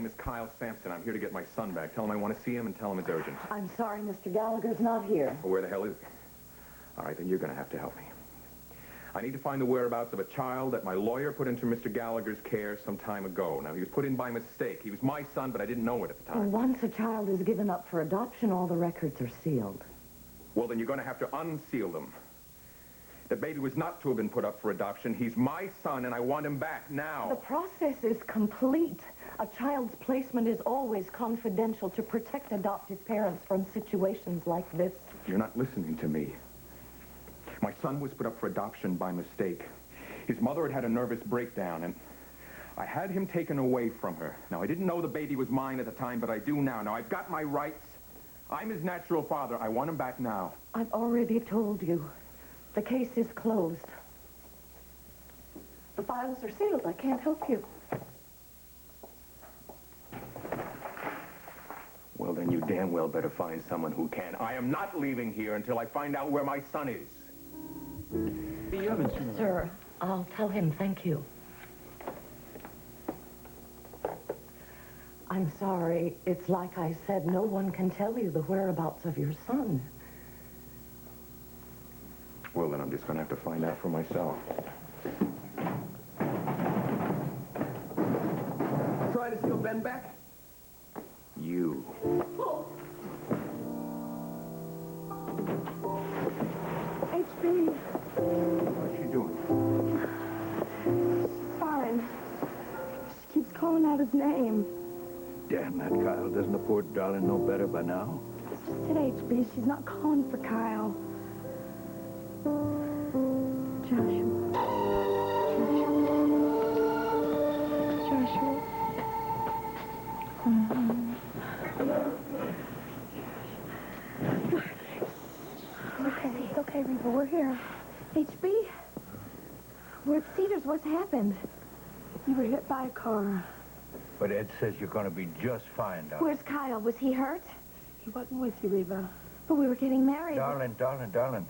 My name is Kyle Sampson. I'm here to get my son back. Tell him I want to see him and tell him it's urgent. I'm sorry, Mr. Gallagher's not here. Well, where the hell is he? All right, then you're going to have to help me. I need to find the whereabouts of a child that my lawyer put into Mr. Gallagher's care some time ago. Now, he was put in by mistake. He was my son, but I didn't know it at the time. Well, once a child is given up for adoption, all the records are sealed. Well, then you're going to have to unseal them. The baby was not to have been put up for adoption. He's my son, and I want him back now. The process is complete. A child's placement is always confidential to protect adoptive parents from situations like this. You're not listening to me. My son was put up for adoption by mistake. His mother had had a nervous breakdown, and I had him taken away from her. Now, I didn't know the baby was mine at the time, but I do now. Now, I've got my rights. I'm his natural father. I want him back now. I've already told you. The case is closed. The files are sealed. I can't help you. Well, then you damn well better find someone who can. I am not leaving here until I find out where my son is. Sir, I'll tell him thank you. I'm sorry. It's like I said, no one can tell you the whereabouts of your son. Well, then I'm just going to have to find out for myself. Try to steal Ben back? You. HB. What's she doing? She's fine. She keeps calling out his name. Damn that Kyle. Doesn't the poor darling know better by now? I just said HB. She's not calling for Kyle. Joshua. Joshua. It's okay, Reva. We're here. HB? We're at Cedars. What's happened? You were hit by a car. But Ed says you're going to be just fine, darling. Where's Kyle? Was he hurt? He wasn't with you, Reva. But we were getting married. Darling.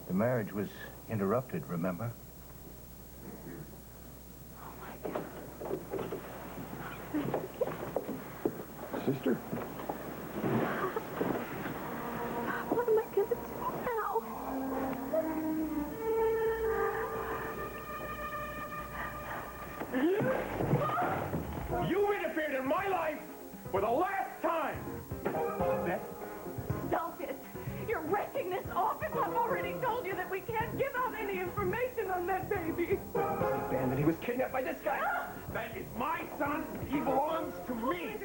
The marriage was interrupted, remember? Oh, my God. Sister? What am I going to do now? You interfered in my life for the last time! Stop it! You're wrecking this office! I've already told you that we can't give out any information on that baby! Dan, that he was kidnapped by this guy! That is my son! He belongs to me!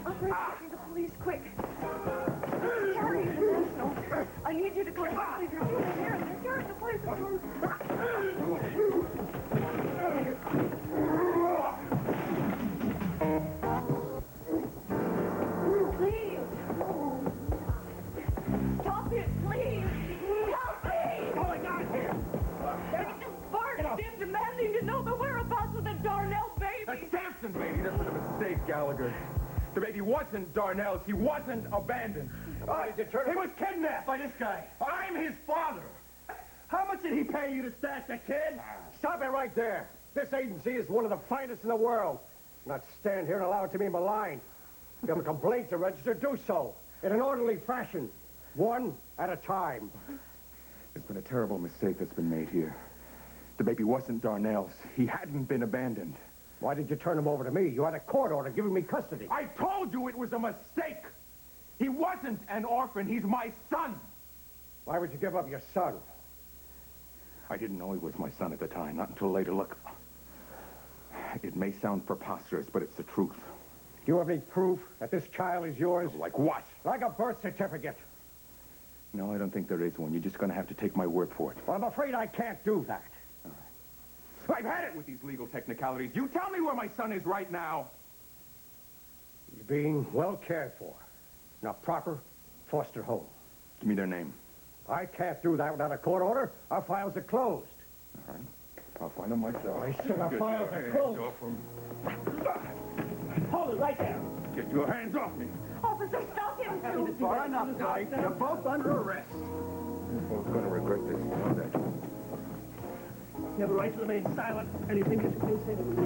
Operator, the police, quick! Hurry, International! I need you to come quickly. There's people here, and they're tearing the place apart. Please! Stop it, please! Help me! What's going on here? They're demanding to know the whereabouts of the Darnell baby! That's Sampson, baby. That's a mistake, Gallagher. The baby wasn't Darnell's. He wasn't abandoned. He was kidnapped by this guy. I'm his father. How much did he pay you to stash the kid? Stop it right there. This agency is one of the finest in the world. Not stand here and allow it to be maligned. If you have a complaint to register, do so. In an orderly fashion. One at a time. There's been a terrible mistake that's been made here. The baby wasn't Darnell's. He hadn't been abandoned. Why did you turn him over to me? You had a court order giving me custody. I told you it was a mistake. He wasn't an orphan. He's my son. Why would you give up your son? I didn't know he was my son at the time, not until later. Look, it may sound preposterous, but it's the truth. Do you have any proof that this child is yours? Like what? Like a birth certificate. No, I don't think there is one. You're just going to have to take my word for it. Well, I'm afraid I can't do that. I've had it with these legal technicalities. You tell me where my son is right now. He's being well cared for. In a proper foster home. Give me their name. I can't do that without a court order. Our files are closed. All right. I'll find them myself. I said our files are closed. Hold it right there. Get your hands off me. Officer, stop him! Far enough, Mike. You're both under arrest. You're both going to regret this. You know that. You have a right to remain silent. Anything that you can say to me.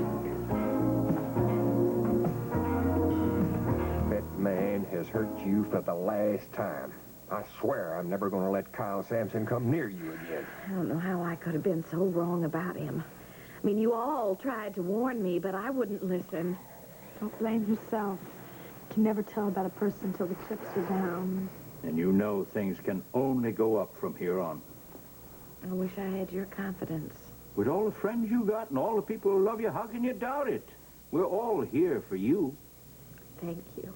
has hurt you for the last time. I swear I'm never going to let Kyle Sampson come near you again. I don't know how I could have been so wrong about him. I mean, you all tried to warn me, but I wouldn't listen. Don't blame yourself. You can never tell about a person until the chips are down. And you know things can only go up from here on. I wish I had your confidence. With all the friends you got and all the people who love you, how can you doubt it? We're all here for you. Thank you.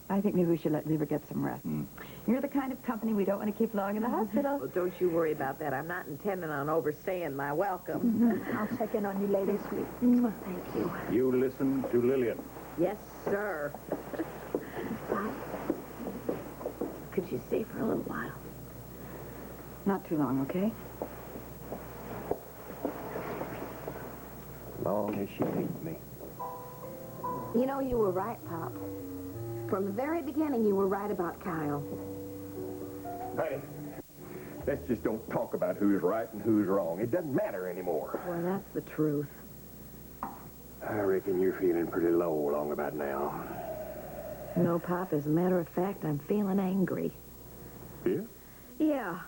I think maybe we should let Reva get some rest. You're the kind of company we don't want to keep long in the hospital. Well, don't you worry about that. I'm not intending on overstaying my welcome. I'll check in on you later, sweet. Thank you. You listen to Lillian. Yes, sir. Could you stay for a little while? Not too long, okay? Long as she needs me. You know, you were right, Pop. From the very beginning, you were right about Kyle. Honey, let's just don't talk about who's right and who's wrong. It doesn't matter anymore. Well, that's the truth. I reckon you're feeling pretty low along about now. No, Pop, as a matter of fact, I'm feeling angry. Yeah? Yeah.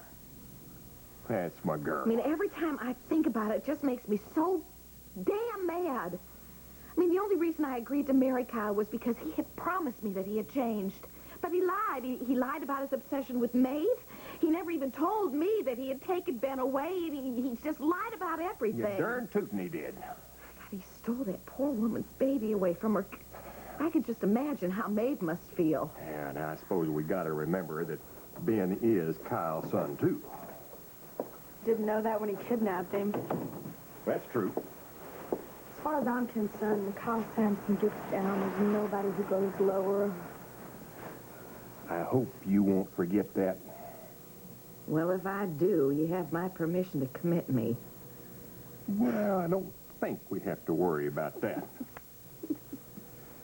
That's my girl. I mean, every time I think about it, it just makes me so damn mad. I mean, the only reason I agreed to marry Kyle was because he had promised me that he had changed. But he lied. He lied about his obsession with Maeve. He never even told me that he had taken Ben away. He just lied about everything. You darn tootin' he did. God, he stole that poor woman's baby away from her. I could just imagine how Maeve must feel. Yeah, now I suppose we gotta remember that Ben is Kyle's son, too. Didn't know that when he kidnapped him. That's true. As far as I'm concerned, when Kyle Sampson gets down, there's nobody who goes lower. I hope you won't forget that. Well, if I do, you have my permission to commit me. Well, I don't think we have to worry about that.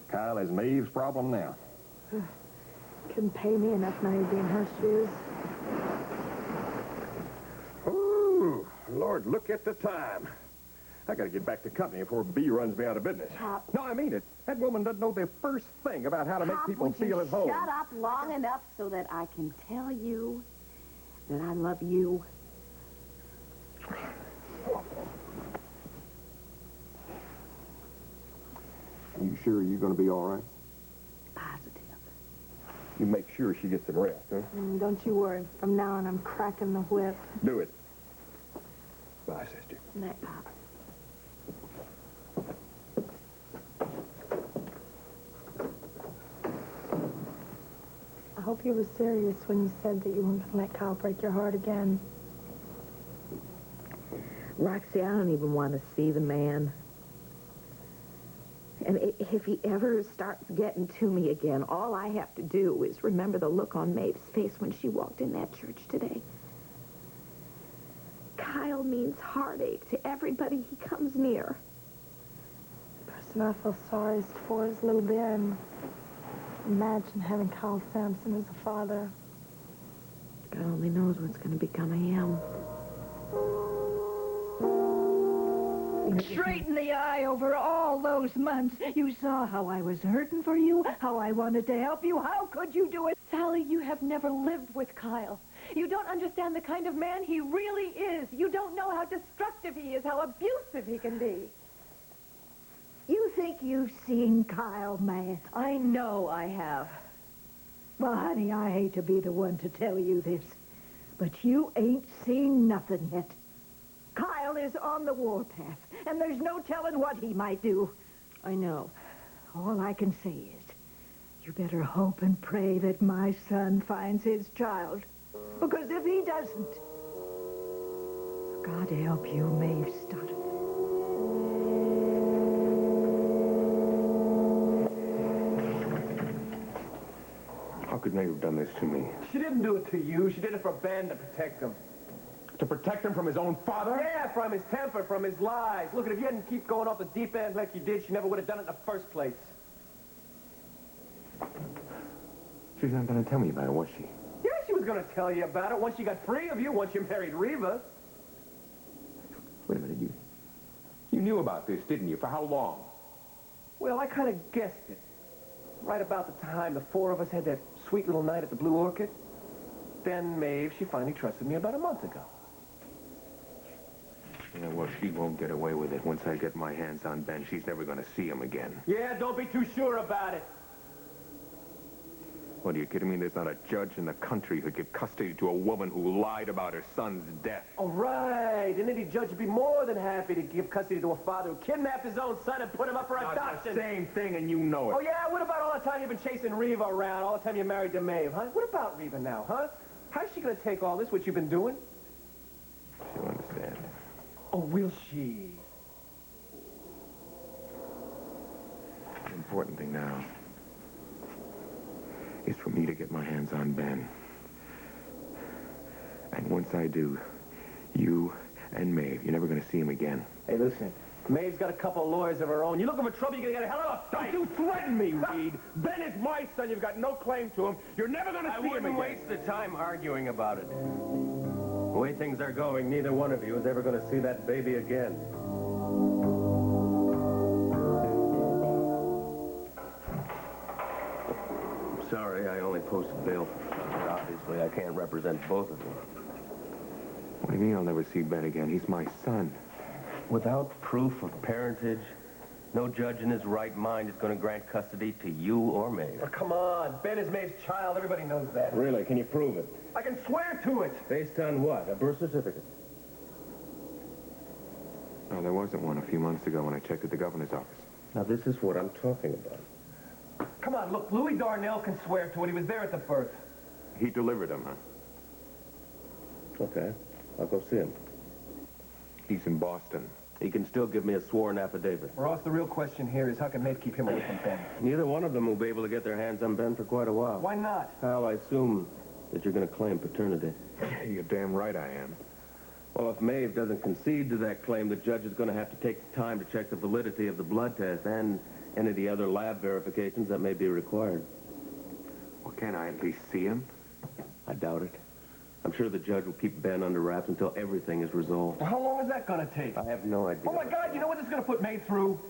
Kyle is Maeve's problem now. Couldn't pay me enough money to be in her shoes. Ooh, Lord, look at the time. I gotta get back to company before B runs me out of business. Pop. No, I mean it. That woman doesn't know the first thing about how to make Pop, people would feel you at home. shut up long enough so that I can tell you that I love you? You sure you're gonna be all right? Positive. You make sure she gets some rest, huh? Don't you worry. From now on, I'm cracking the whip. Do it. Bye, sister. Night, Pop. I hope you were serious when you said that you weren't going to let Kyle break your heart again. Roxie, I don't even want to see the man. And if he ever starts getting to me again, all I have to do is remember the look on Maeve's face when she walked in that church today. Kyle means heartache to everybody he comes near. The person I feel sorriest for is little Ben. Imagine having Kyle Sampson as a father. God only knows what's going to become of him. Straight in the eye over all those months. You saw how I was hurting for you, how I wanted to help you. How could you do it? Sally, you have never lived with Kyle. You don't understand the kind of man he really is. You don't know how destructive he is, how abusive he can be. You think you've seen Kyle, man? I know I have. Well, honey, I hate to be the one to tell you this, but you ain't seen nothing yet. Kyle is on the warpath, and there's no telling what he might do. I know. All I can say is, you better hope and pray that my son finds his child. Because if he doesn't, God help you, Maeve Stoddard. How could Maeve have done this to me? She didn't do it to you. She did it for Ben to protect him. To protect him from his own father? Yeah, from his temper, from his lies. Look, if you hadn't keep going off the deep end like you did, she never would have done it in the first place. She's not going to tell me about it, was she? Yeah, she was going to tell you about it once she got free of you, once you married Reva. Wait a minute, you knew about this, didn't you? For how long? Well, I kind of guessed it. right about the time the four of us had that sweet little night at the Blue Orchid. Then Maeve, she finally trusted me about a month ago. Yeah, well, she won't get away with it. Once I get my hands on Ben, she's never going to see him again. Yeah, don't be too sure about it. What, are you kidding me? There's not a judge in the country who'd give custody to a woman who lied about her son's death. All right. And any judge would be more than happy to give custody to a father who kidnapped his own son and put him up for adoption. That's the same thing, and you know it. Oh, yeah? What about all the time you've been chasing Reva around, all the time you're married to Maeve, huh? What about Reva now, huh? How's she going to take all this, what you've been doing? She'll understand. Oh, will she? The important thing now is for me to get my hands on Ben. And once I do, you and Maeve, you're never going to see him again. Hey, listen. Maeve's got a couple of lawyers of her own. You looking for trouble, you're going to get a hell of a fight. Don't you threaten me, Reed. Ben is my son. You've got no claim to him. You're never going to see him again. I wouldn't waste the time arguing about it. The way things are going, neither one of you is ever going to see that baby again. I'm sorry, I only posted bail for Fletcher. Obviously, I can't represent both of them. What do you mean I'll never see Ben again? He's my son. Without proof of parentage, no judge in his right mind is going to grant custody to you or Maeve. Oh, come on. Ben is Maeve's child. Everybody knows that. Really? Can you prove it? I can swear to it. Based on what? A birth certificate? No, there wasn't one a few months ago when I checked at the governor's office. Now, this is what I'm talking about. Come on, look, Louis Darnell can swear to it. He was there at the birth. He delivered him, huh? Okay. I'll go see him. He's in Boston. He can still give me a sworn affidavit. Ross, the real question here is how can Maeve keep him away from Ben? Neither one of them will be able to get their hands on Ben for quite a while. Why not? Kyle, I assume that you're going to claim paternity. You're damn right I am. Well, if Maeve doesn't concede to that claim, the judge is going to have to take the time to check the validity of the blood test and any of the other lab verifications that may be required. Well, can I at least see him? I doubt it. I'm sure the judge will keep Ben under wraps until everything is resolved. How long is that going to take? I have no idea. Oh, my God, you know what this is going to put Maeve through?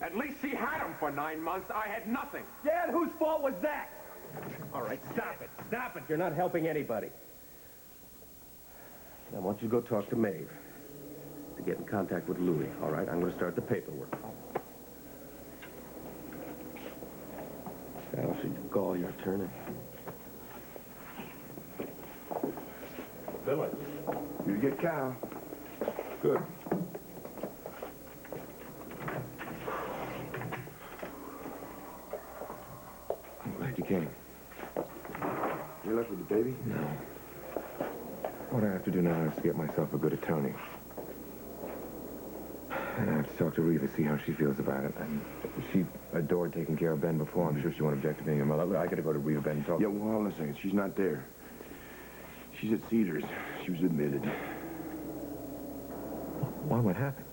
At least she had him for 9 months. I had nothing. Yeah, and whose fault was that? All right, stop it. Stop it. You're not helping anybody. I want you to go talk to Maeve to get in contact with Louis, all right? I'm going to start the paperwork. Kyle, should you call your attorney? Billy, you get Kyle. Good. I'm glad you came. You left with the baby? No. What I have to do now is to get myself a good attorney. And I have to talk to Reva, see how she feels about it. And she adored taking care of Ben before. I'm sure she won't object to being a mother. I gotta go to Reva, Ben, and talk. Yeah, well, hold on a second. She's not there. She's at Cedars. She was admitted. Why? What happened?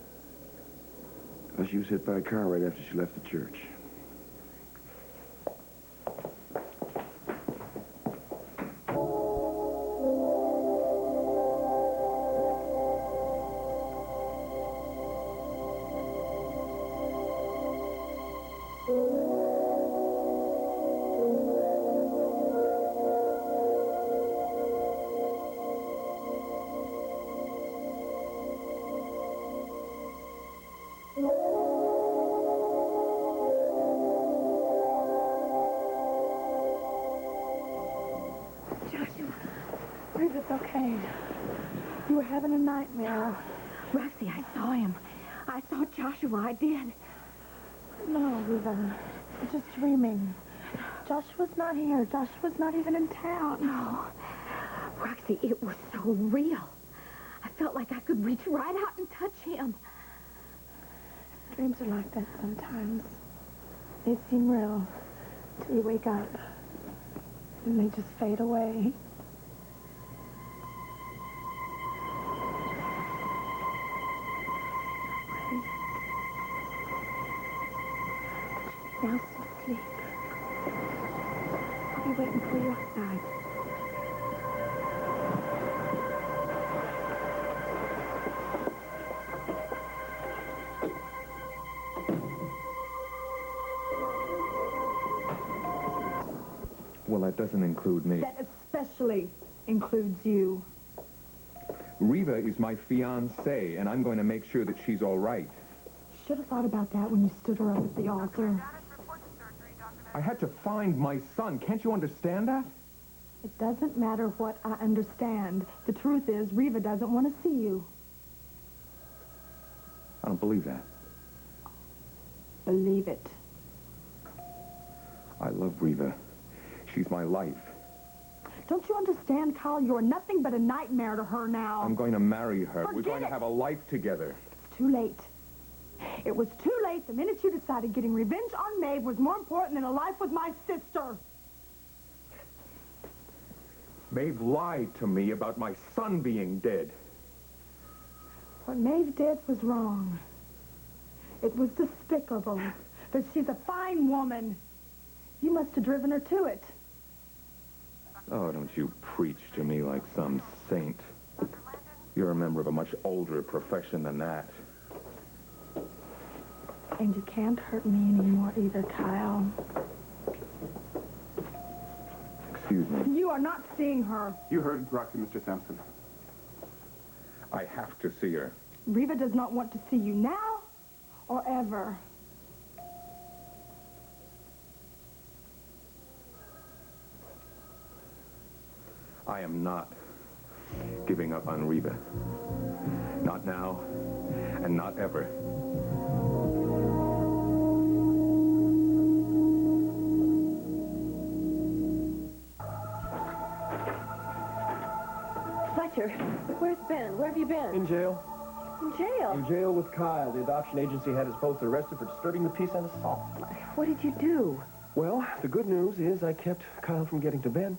Well, she was hit by a car right after she left the church. It's okay. You were having a nightmare. Roxie, I saw him. I saw Joshua, I did. No, Reva. You're just dreaming. Joshua's not here. Joshua's not even in town. No. Roxie, it was so real. I felt like I could reach right out and touch him. Dreams are like that sometimes. They seem real till you wake up. And they just fade away. Now sleep. I'll be waiting for you outside. Well, that doesn't include me. That especially includes you. Reva is my fiancée, and I'm going to make sure that she's all right. Should have thought about that when you stood her up at the altar. I had to find my son. Can't you understand that? It doesn't matter what I understand. The truth is, Reva doesn't want to see you. I don't believe that. Believe it. I love Reva. She's my life. Don't you understand, Kyle? You're nothing but a nightmare to her now. I'm going to marry her. We're Forget going to it. have a life together. It's too late. It was too late the minute you decided getting revenge on Maeve was more important than a life with my sister. Maeve lied to me about my son being dead. What Maeve did was wrong. It was despicable. But she's a fine woman. You must have driven her to it. Oh, don't you preach to me like some saint. You're a member of a much older profession than that. And you can't hurt me anymore either, Kyle. Excuse me. You are not seeing her. You heard Roxie, Mr. Sampson. I have to see her. Reva does not want to see you now or ever. I am not giving up on Reva. Not now, and not ever. Fletcher, where's Ben? Where have you been? In jail. In jail? In jail with Kyle. The adoption agency had us both arrested for disturbing the peace and assault. What did you do? Well, the good news is I kept Kyle from getting to Ben.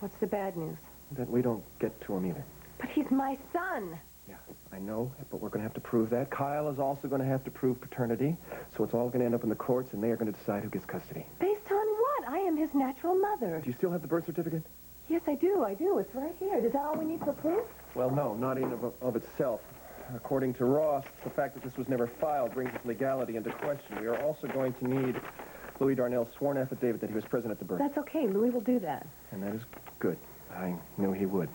What's the bad news? That we don't get to him either. But he's my son. Yeah, I know, but we're going to have to prove that. Kyle is also going to have to prove paternity, so it's all going to end up in the courts, and they are going to decide who gets custody. Based on what? I am his natural mother. Do you still have the birth certificate? Yes, I do. It's right here. Is that all we need for proof? Well, no, not in of itself. According to Ross, the fact that this was never filed brings its legality into question. We are also going to need Louis Darnell's sworn affidavit that he was present at the birth. That's okay. Louis will do that. And that is good. I knew he would.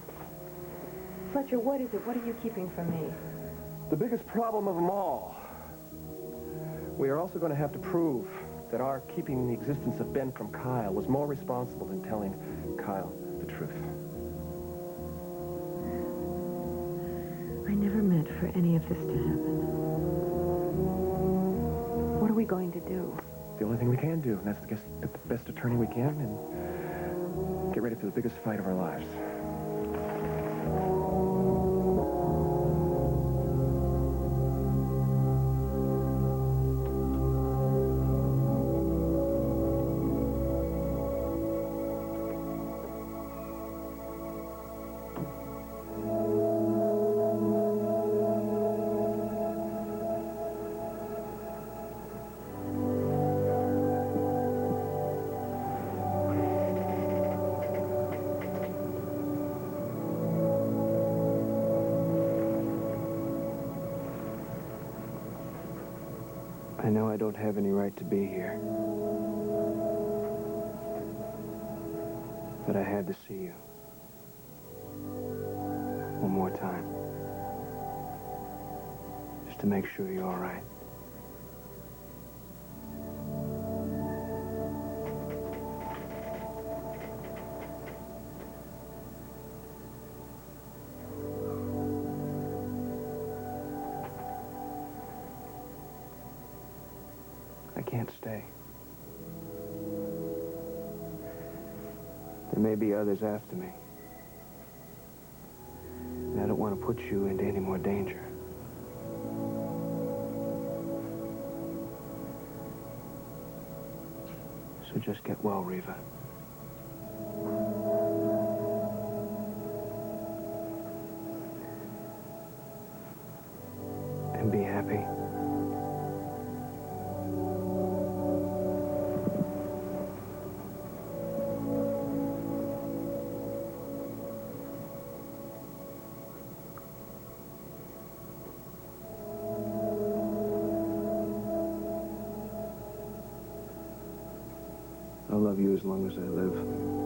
Fletcher, what is it? What are you keeping from me? The biggest problem of them all. We are also going to have to prove that our keeping the existence of Ben from Kyle was more responsible than telling Kyle the truth. I never meant for any of this to happen. What are we going to do? The only thing we can do, and that's to get the best attorney we can and get ready for the biggest fight of our lives. I know I don't have any right to be here. But I had to see you. One more time. Just to make sure you're all right. I can't stay. There may be others after me. And I don't want to put you into any more danger. So just get well, Reva. And be happy. I'll love you as long as I live.